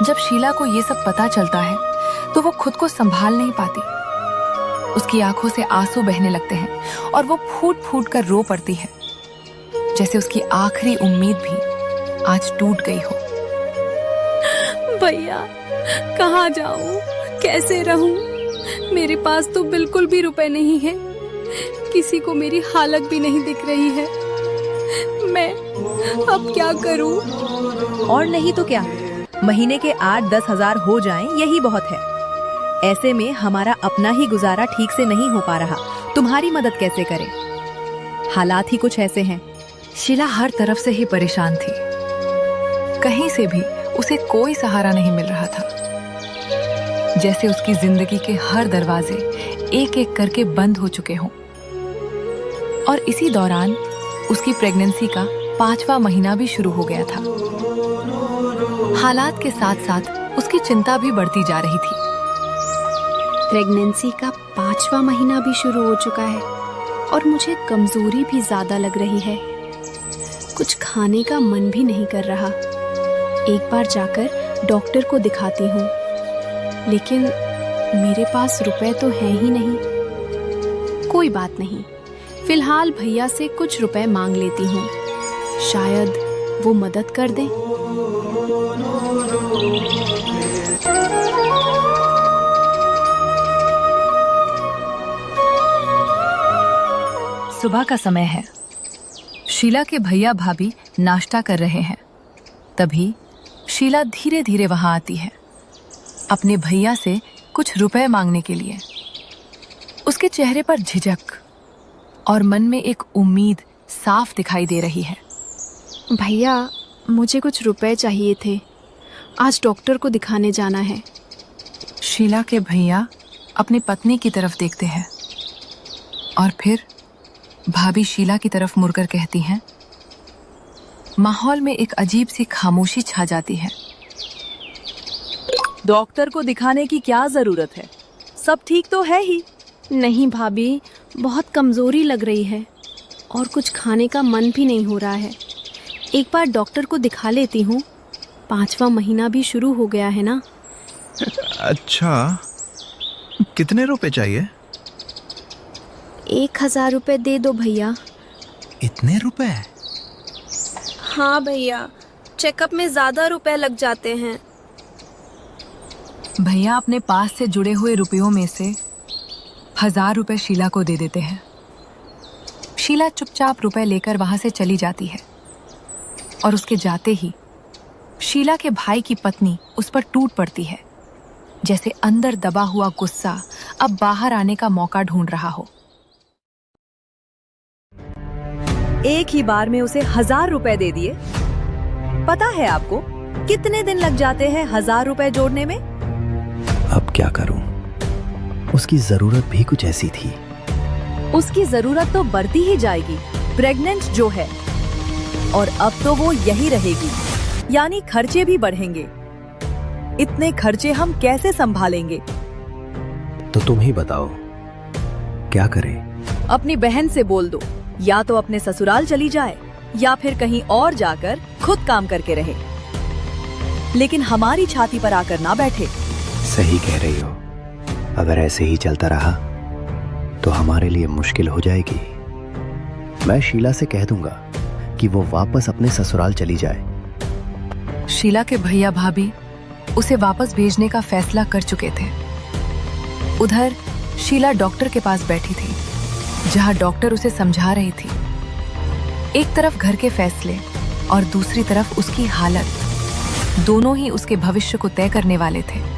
जब शीला को ये सब पता चलता है तो वो खुद को संभाल नहीं पाती। उसकी आंखों से आंसू बहने लगते हैं और वो फूट फूट कर रो पड़ती है, जैसे उसकी आखिरी उम्मीद भी आज टूट गई हो। भैया, कहाँ जाऊं, कैसे रहूं? मेरे पास तो बिल्कुल भी रुपए नहीं है। किसी को मेरी हालत भी नहीं दिख रही है। मैं अब क्या करूं? और नहीं तो क्या, महीने के 8-10 हजार हो जाएं, यही बहुत है। ऐसे में हमारा अपना ही गुजारा ठीक से नहीं हो पा रहा, तुम्हारी मदद कैसे करें? हालात ही कुछ ऐसे हैं। शीला हर तरफ से ही परेशान थी। कहीं से भी उसे कोई सहारा नहीं मिल रहा था, जैसे उसकी जिंदगी के हर दरवाजे एक एक करके बंद हो चुके हों। और इसी दौरान उसकी प्रेगनेंसी का 5वां महीना भी शुरू हो गया था। हालात के साथ साथ उसकी चिंता भी बढ़ती जा रही थी। प्रेगनेंसी का 5वां महीना भी शुरू हो चुका है और मुझे कमजोरी भी ज्यादा लग रही है। कुछ खाने का मन भी नहीं कर रहा। एक बार जाकर डॉक्टर को दिखाती हूँ, लेकिन मेरे पास रुपए तो हैं ही नहीं। कोई बात नहीं, फिलहाल भैया से कुछ रुपए मांग लेती हूँ, शायद वो मदद कर दें। सुबह का समय है। शीला के भैया भाभी नाश्ता कर रहे हैं। तभी शीला धीरे धीरे वहां आती है, अपने भैया से कुछ रुपए मांगने के लिए। उसके चेहरे पर झिझक और मन में एक उम्मीद साफ दिखाई दे रही है। भैया, मुझे कुछ रुपए चाहिए थे। आज डॉक्टर को दिखाने जाना है। शीला के भैया अपनी पत्नी की तरफ देखते हैं और फिर भाभी शीला की तरफ मुड़कर कहती हैं। माहौल में एक अजीब सी खामोशी छा जाती है। डॉक्टर को दिखाने की क्या जरूरत है? सब ठीक तो है ही। नहीं भाभी, बहुत कमजोरी लग रही है और कुछ खाने का मन भी नहीं हो रहा है। एक बार डॉक्टर को दिखा लेती हूँ। 5वां महीना भी शुरू हो गया है ना। अच्छा, कितने रुपए चाहिए? 1000 रुपए दे दो भैया। इतने रुपए? हाँ भैया, चेकअप में ज्यादा रुपए लग जाते हैं। भैया अपने पास से जुड़े हुए रुपयों में से 1000 रुपए शीला को दे देते हैं। शीला चुपचाप रुपए लेकर वहां से चली जाती है और उसके जाते ही शीला के भाई की पत्नी उस पर टूट पड़ती है, जैसे अंदर दबा हुआ गुस्सा अब बाहर आने का मौका ढूंढ रहा हो। एक ही बार में उसे 1000 रुपए दे दिए। पता है आपको कितने दिन लग जाते हैं 1000 रुपए जोड़ने में? अब क्या करूं? उसकी जरूरत भी कुछ ऐसी थी। उसकी जरूरत तो बढ़ती ही जाएगी, प्रेग्नेंट जो है। और अब तो वो यही रहेगी, यानी खर्चे भी बढ़ेंगे। इतने खर्चे हम कैसे संभालेंगे? तो तुम ही बताओ, क्या करें? अपनी बहन से बोल दो, या तो अपने ससुराल चली जाए या फिर कहीं और जाकर खुद काम करके रहे, लेकिन हमारी छाती पर आकर ना बैठे। सही कह रही हो। अगर ऐसे ही चलता रहा तो हमारे लिए मुश्किल हो जाएगी। मैं शीला से कह दूंगा कि वो वापस अपने ससुराल चली जाए। शीला के भैया भाभी उसे वापस भेजने का फैसला कर चुके थे। उधर शीला डॉक्टर के पास बैठी थी, जहां डॉक्टर उसे समझा रही थी। एक तरफ घर के फैसले और दूसरी तरफ उसकी हालत, दोनों ही उसके भविष्य को तय करने वाले थे।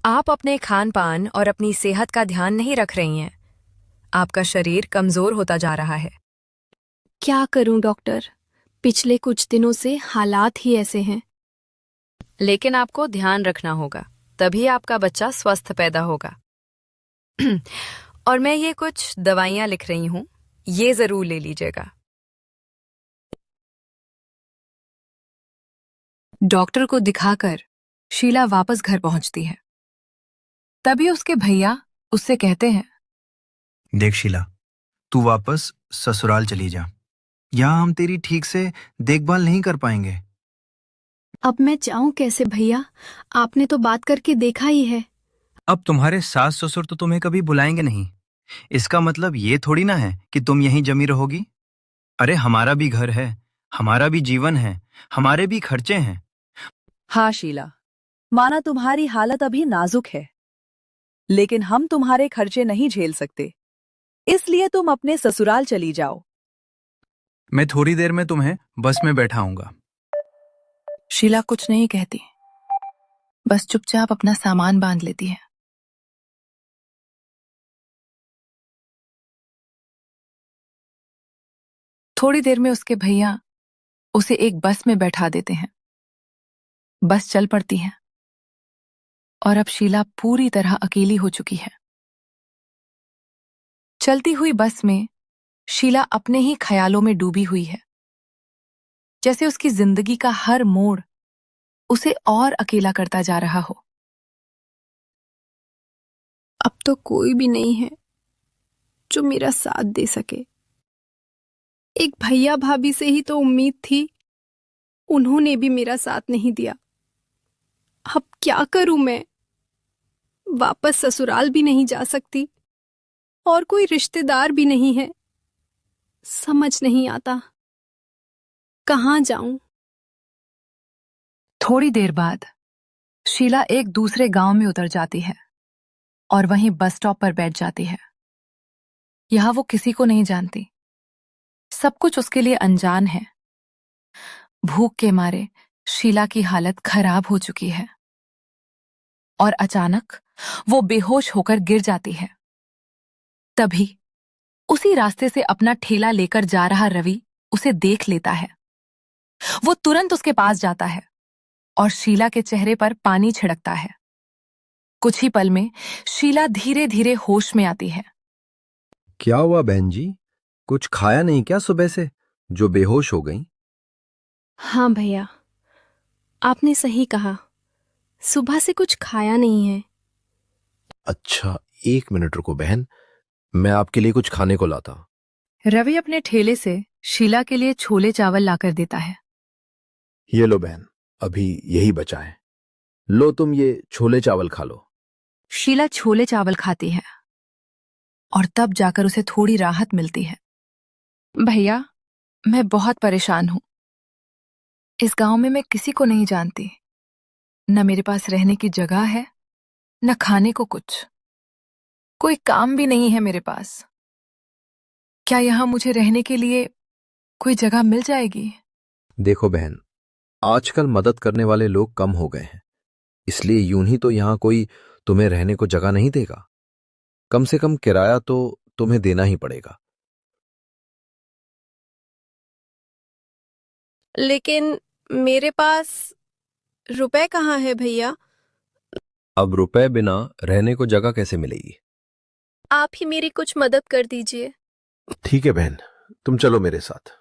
आप अपने खान पान और अपनी सेहत का ध्यान नहीं रख रही हैं। आपका शरीर कमजोर होता जा रहा है। क्या करूं डॉक्टर, पिछले कुछ दिनों से हालात ही ऐसे हैं। लेकिन आपको ध्यान रखना होगा, तभी आपका बच्चा स्वस्थ पैदा होगा। और मैं ये कुछ दवाइयाँ लिख रही हूँ, ये जरूर ले लीजिएगा। डॉक्टर को दिखाकर शीला वापस घर पहुंचती है। तभी उसके भैया उससे कहते हैं, देख शीला, तू वापस ससुराल चली जा। यहाँ हम तेरी ठीक से देखभाल नहीं कर पाएंगे। अब मैं जाऊं कैसे भैया? आपने तो बात करके देखा ही है। अब तुम्हारे सास ससुर तो तुम्हें कभी बुलाएंगे नहीं। इसका मतलब ये थोड़ी ना है कि तुम यहीं जमी रहोगी। अरे हमारा भी घर है, हमारा भी जीवन है, हमारे भी खर्चे हैं। हाँ शीला, माना तुम्हारी हालत अभी नाजुक है, लेकिन हम तुम्हारे खर्चे नहीं झेल सकते, इसलिए तुम अपने ससुराल चली जाओ। मैं थोड़ी देर में तुम्हें बस में बैठाऊंगा। शीला कुछ नहीं कहती, बस चुपचाप अपना सामान बांध लेती है। थोड़ी देर में उसके भैया उसे एक बस में बैठा देते हैं। बस चल पड़ती है और अब शीला पूरी तरह अकेली हो चुकी है। चलती हुई बस में शीला अपने ही ख्यालों में डूबी हुई है, जैसे उसकी जिंदगी का हर मोड़ उसे और अकेला करता जा रहा हो। अब तो कोई भी नहीं है जो मेरा साथ दे सके। एक भैया भाभी से ही तो उम्मीद थी, उन्होंने भी मेरा साथ नहीं दिया। अब क्या करूं मैं? वापस ससुराल भी नहीं जा सकती और कोई रिश्तेदार भी नहीं है। समझ नहीं आता कहाँ जाऊं। थोड़ी देर बाद शीला एक दूसरे गांव में उतर जाती है और वहीं बस स्टॉप पर बैठ जाती है। यहां वो किसी को नहीं जानती, सब कुछ उसके लिए अनजान है। भूख के मारे शीला की हालत खराब हो चुकी है और अचानक वो बेहोश होकर गिर जाती है। तभी उसी रास्ते से अपना ठेला लेकर जा रहा रवि उसे देख लेता है। वो तुरंत उसके पास जाता है और शीला के चेहरे पर पानी छिड़कता है। कुछ ही पल में शीला धीरे धीरे होश में आती है। क्या हुआ बहन जी? कुछ खाया नहीं क्या सुबह से, जो बेहोश हो गई? हाँ भैया, आपने सही कहा, सुबह से कुछ खाया नहीं है। अच्छा, 1 मिनट रुको बहन, मैं आपके लिए कुछ खाने को लाता हूं। रवि अपने ठेले से शीला के लिए छोले चावल लाकर देता है। ये लो बहन, अभी यही बचा है। लो तुम ये छोले चावल खा लो। शीला छोले चावल खाती है और तब जाकर उसे थोड़ी राहत मिलती है। भैया, मैं बहुत परेशान हूं। इस गांव में मैं किसी को नहीं जानती, न मेरे पास रहने की जगह है, न खाने को कुछ, कोई काम भी नहीं है मेरे पास। क्या यहां मुझे रहने के लिए कोई जगह मिल जाएगी? देखो बहन, आजकल मदद करने वाले लोग कम हो गए हैं, इसलिए यूं ही तो यहां कोई तुम्हें रहने को जगह नहीं देगा। कम से कम किराया तो तुम्हें देना ही पड़ेगा। लेकिन मेरे पास रुपए कहाँ है भैया? अब रुपए बिना रहने को जगह कैसे मिलेगी? आप ही मेरी कुछ मदद कर दीजिए। ठीक है बहन, तुम चलो मेरे साथ,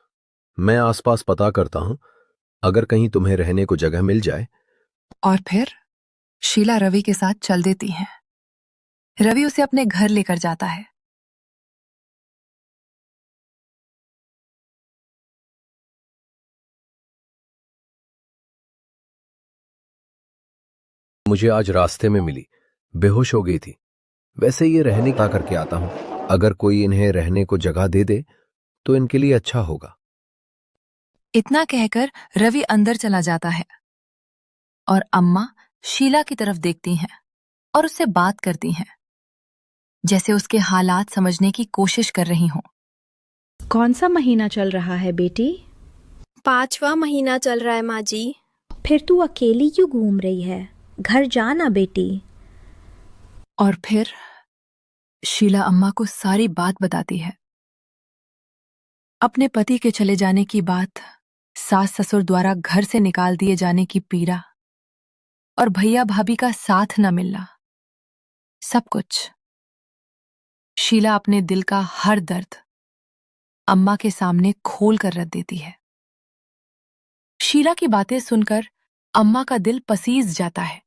मैं आसपास पता करता हूं, अगर कहीं तुम्हें रहने को जगह मिल जाए। और फिर शीला रवि के साथ चल देती है। रवि उसे अपने घर लेकर जाता है। मुझे आज रास्ते में मिली, बेहोश हो गई थी। वैसे ये रहने का करके आता हूं, अगर कोई इन्हें रहने को जगह दे दे तो इनके लिए अच्छा होगा। इतना कहकर रवि अंदर चला जाता है और अम्मा शीला की तरफ देखती हैं और उससे बात करती हैं, जैसे उसके हालात समझने की कोशिश कर रही हों। कौन सा महीना चल रहा है बेटी? 5वां महीना चल रहा है माँ जी। फिर तू अकेली क्यों घूम रही है? घर जाना बेटी। और फिर शीला अम्मा को सारी बात बताती है। अपने पति के चले जाने की बात, सास ससुर द्वारा घर से निकाल दिए जाने की पीड़ा और भैया भाभी का साथ न मिलना, सब कुछ। शीला अपने दिल का हर दर्द अम्मा के सामने खोल कर रख देती है। शीला की बातें सुनकर अम्मा का दिल पसीज जाता है।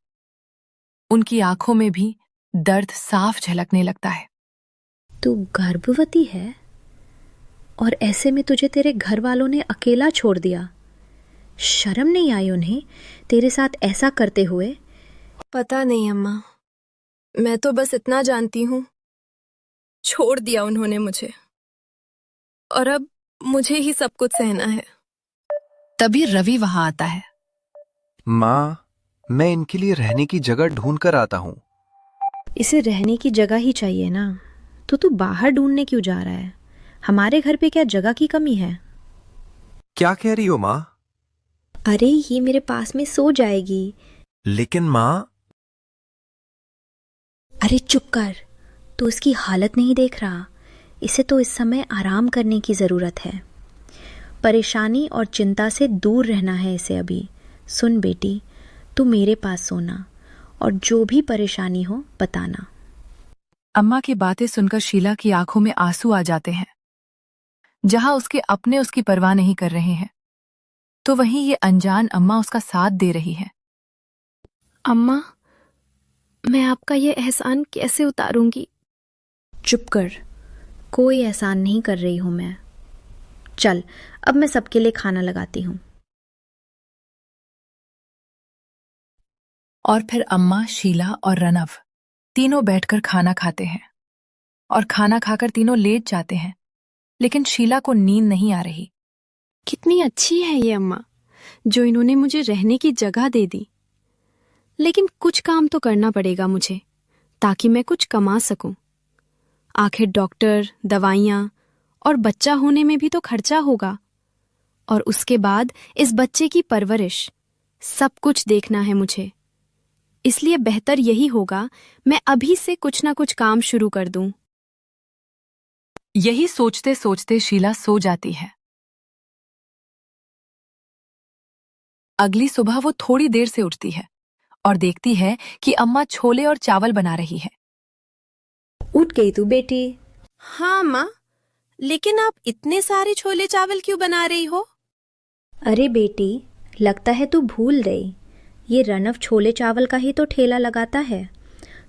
उनकी आंखों में भी दर्द साफ झलकने लगता है। तू गर्भवती है? और ऐसे में तुझे तेरे घर वालों ने अकेला छोड़ दिया। शर्म नहीं आई उन्हें तेरे साथ ऐसा करते हुए? पता नहीं अम्मा, मैं तो बस इतना जानती हूँ, छोड़ दिया उन्होंने मुझे और अब मुझे ही सब कुछ सहना है। तभी रवि वहां आता है। माँ, मैं इनके लिए रहने की जगह ढूंढ कर आता हूँ। इसे रहने की जगह ही चाहिए ना, तो तू बाहर ढूंढने क्यों जा रहा है? हमारे घर पे क्या जगह की कमी है? क्या कह रही हो माँ? अरे ये मेरे पास में सो जाएगी। लेकिन माँ। अरे चुप कर, तू इसकी हालत नहीं देख रहा? इसे तो इस समय आराम करने की ज़रूरत है। परेशानी और चिंता से दूर रहना है इसे अभी। सुन बेटी, तू मेरे पास सोना और जो भी परेशानी हो बताना। अम्मा की बातें सुनकर शीला की आंखों में आंसू आ जाते हैं। जहां उसके अपने उसकी परवाह नहीं कर रहे हैं, तो वहीं ये अनजान अम्मा उसका साथ दे रही है। अम्मा, मैं आपका ये एहसान कैसे उतारूंगी? चुप कर, कोई एहसान नहीं कर रही हूं मैं। चल, अब मैं सबके लिए खाना लगाती हूँ। और फिर अम्मा, शीला और रनव तीनों बैठकर खाना खाते हैं और खाना खाकर तीनों लेट जाते हैं, लेकिन शीला को नींद नहीं आ रही। कितनी अच्छी है ये अम्मा, जो इन्होंने मुझे रहने की जगह दे दी। लेकिन कुछ काम तो करना पड़ेगा मुझे, ताकि मैं कुछ कमा सकूं। आखिर डॉक्टर, दवाइयां और बच्चा होने में भी तो खर्चा होगा, और उसके बाद इस बच्चे की परवरिश, सब कुछ देखना है मुझे। इसलिए बेहतर यही होगा मैं अभी से कुछ ना कुछ काम शुरू कर दूं। यही सोचते सोचते शीला सो जाती है। अगली सुबह वो थोड़ी देर से उठती है और देखती है कि अम्मा छोले और चावल बना रही है। उठ गई तू बेटी? हाँ माँ, लेकिन आप इतने सारे छोले चावल क्यों बना रही हो? अरे बेटी, लगता है तू भूल गई। ये रनव छोले चावल का ही तो ठेला लगाता है,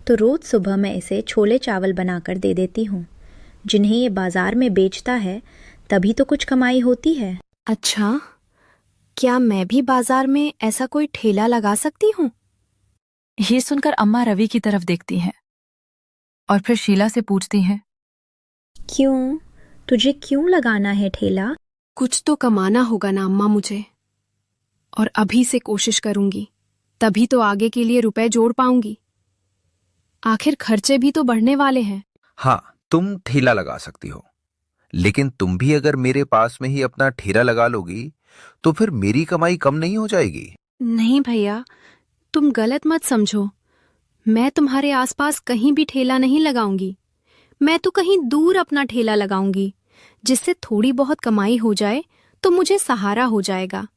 तो रोज सुबह मैं इसे छोले चावल बनाकर दे देती हूँ, जिन्हें ये बाजार में बेचता है, तभी तो कुछ कमाई होती है। अच्छा, क्या मैं भी बाजार में ऐसा कोई ठेला लगा सकती हूँ? ये सुनकर अम्मा रवि की तरफ देखती हैं और फिर शीला से पूछती हैं, क्यों? तुझे क्यों लगाना है ठेला? कुछ तो कमाना होगा ना अम्मा मुझे, और अभी से कोशिश करूंगी, तभी तो आगे के लिए रुपए जोड़ पाऊंगी। आखिर खर्चे भी तो बढ़ने वाले हैं। हाँ, तुम ठेला लगा सकती हो, लेकिन तुम भी अगर मेरे पास में ही अपना ठेला लगा लोगी तो फिर मेरी कमाई कम नहीं हो जाएगी? नहीं भैया, तुम गलत मत समझो। मैं तुम्हारे आसपास कहीं भी ठेला नहीं लगाऊंगी। मैं तो कहीं दूर अपना ठेला लगाऊंगी, जिससे थोड़ी बहुत कमाई हो जाए तो मुझे सहारा हो जाएगा।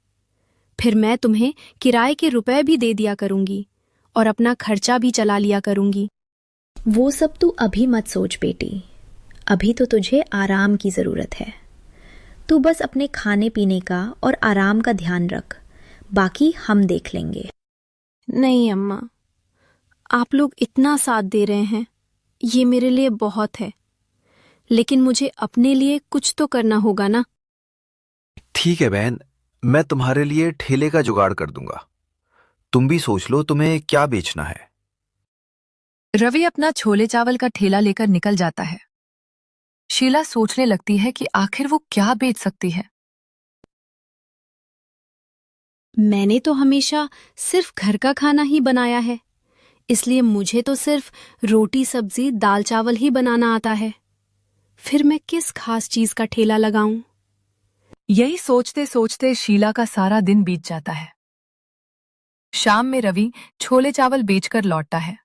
फिर मैं तुम्हें किराए के रुपए भी दे दिया करूंगी और अपना खर्चा भी चला लिया करूंगी। वो सब तू अभी मत सोच बेटी, अभी तो तुझे आराम की ज़रूरत है। तू बस अपने खाने पीने का और आराम का ध्यान रख, बाकी हम देख लेंगे। नहीं अम्मा, आप लोग इतना साथ दे रहे हैं, ये मेरे लिए बहुत है, लेकिन मुझे अपने लिए कुछ तो करना होगा ना। ठीक है बहन, मैं तुम्हारे लिए ठेले का जुगाड़ कर दूंगा। तुम भी सोच लो तुम्हें क्या बेचना है। रवि अपना छोले चावल का ठेला लेकर निकल जाता है। शीला सोचने लगती है कि आखिर वो क्या बेच सकती है। मैंने तो हमेशा सिर्फ घर का खाना ही बनाया है, इसलिए मुझे तो सिर्फ रोटी सब्जी दाल चावल ही बनाना आता है। फिर मैं किस खास चीज का ठेला लगाऊं? यही सोचते सोचते शीला का सारा दिन बीत जाता है। शाम में रवि छोले चावल बेचकर लौटता है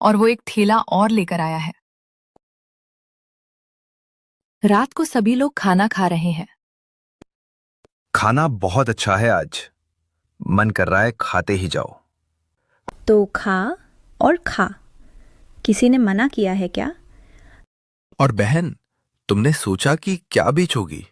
और वो एक ठेला और लेकर आया है। रात को सभी लोग खाना खा रहे हैं। खाना बहुत अच्छा है आज, मन कर रहा है खाते ही जाओ। तो खा और खा, किसी ने मना किया है क्या? और बहन, तुमने सोचा कि क्या बेचोगी?